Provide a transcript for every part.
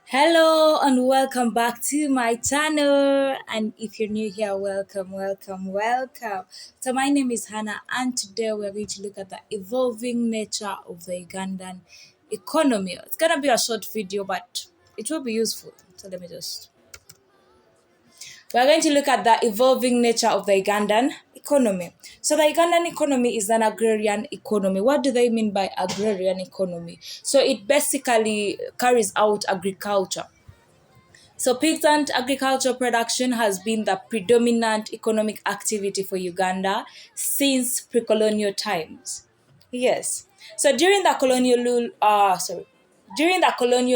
Hello and welcome back to my channel, and if you're new here, welcome. So my name is Hannah, and today we're going to look at the evolving nature of the Ugandan economy. It's gonna be a short video, but it will be useful. So we're going to look at the evolving nature of the Ugandan economy. So the Ugandan economy is an agrarian economy. What do they mean by agrarian economy? So it basically carries out agriculture. So peasant agricultural production has been the predominant economic activity for Uganda since pre-colonial times. Yes. So during the colonial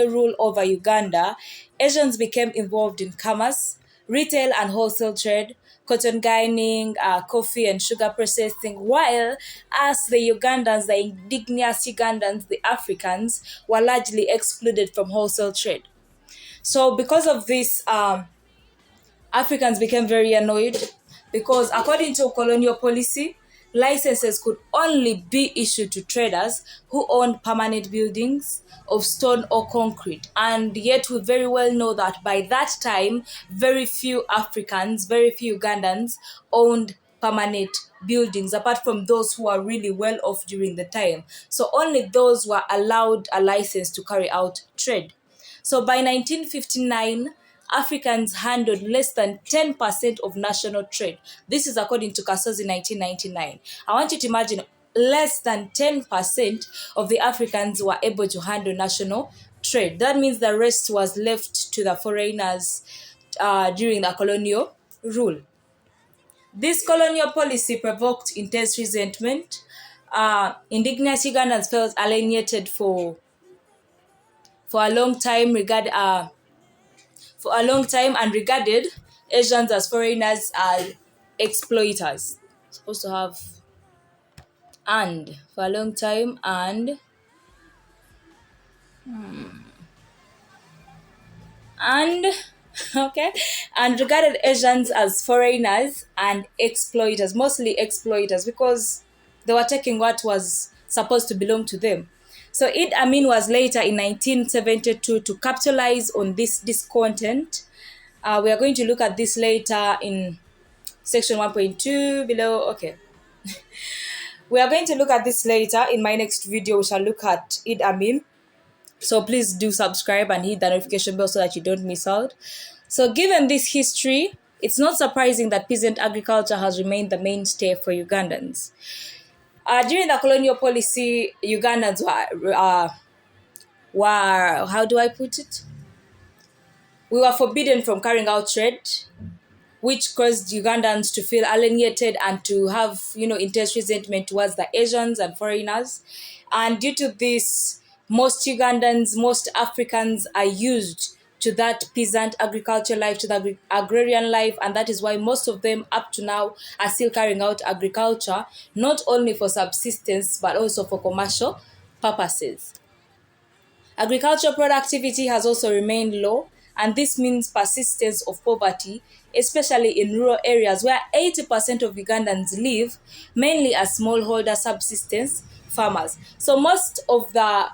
rule over Uganda, Asians became involved in commerce, retail and wholesale trade, cotton ginning, coffee and sugar processing, while us, the Ugandans, the indigenous Ugandans, the Africans, were largely excluded from wholesale trade. So because of this, Africans became very annoyed because according to colonial policy, licenses could only be issued to traders who owned permanent buildings of stone or concrete. And yet we very well know that by that time, very few Africans, very few Ugandans owned permanent buildings apart from those who are really well off during the time. So only those were allowed a license to carry out trade. So by 1959, Africans handled less than 10% of national trade. This is according to Kasozi 1999. I want you to imagine less than 10% of the Africans were able to handle national trade. That means the rest was left to the foreigners during the colonial rule. This colonial policy provoked intense resentment. Indigenous Ugandans felt alienated for a long time and regarded Asians as foreigners as exploiters. Supposed to have and for a long time and okay, and regarded Asians as foreigners and exploiters, mostly exploiters, because they were taking what was supposed to belong to them. So Idi Amin was later in 1972 to capitalize on this discontent. We are going to look at this later in section 1.2 below. Okay. We are going to look at this later in my next video. We shall look at Idi Amin. So please do subscribe and hit the notification bell so that you don't miss out. So given this history, it's not surprising that peasant agriculture has remained the mainstay for Ugandans. During the colonial policy, Ugandans were, how do I put it? We were forbidden from carrying out trade, which caused Ugandans to feel alienated and to have, intense resentment towards the Asians and foreigners. And due to this, most Ugandans, most Africans are used to that peasant agriculture life, to the agrarian life, and that is why most of them up to now are still carrying out agriculture, not only for subsistence, but also for commercial purposes. Agricultural productivity has also remained low, and this means persistence of poverty, especially in rural areas where 80% of Ugandans live, mainly as smallholder subsistence farmers. So most of the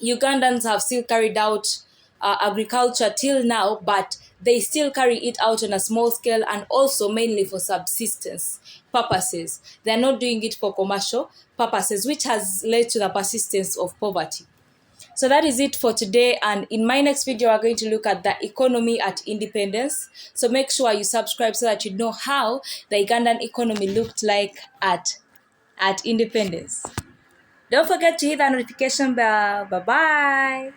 Ugandans have still carried out agriculture till now, but they still carry it out on a small scale and also mainly for subsistence purposes. They're not doing it for commercial purposes, which has led to the persistence of poverty. So that is it for today, and in my next video we're going to look at the economy at independence. So make sure you subscribe so that you know how the Ugandan economy looked like at independence. Don't forget to hit the notification bell. Bye bye.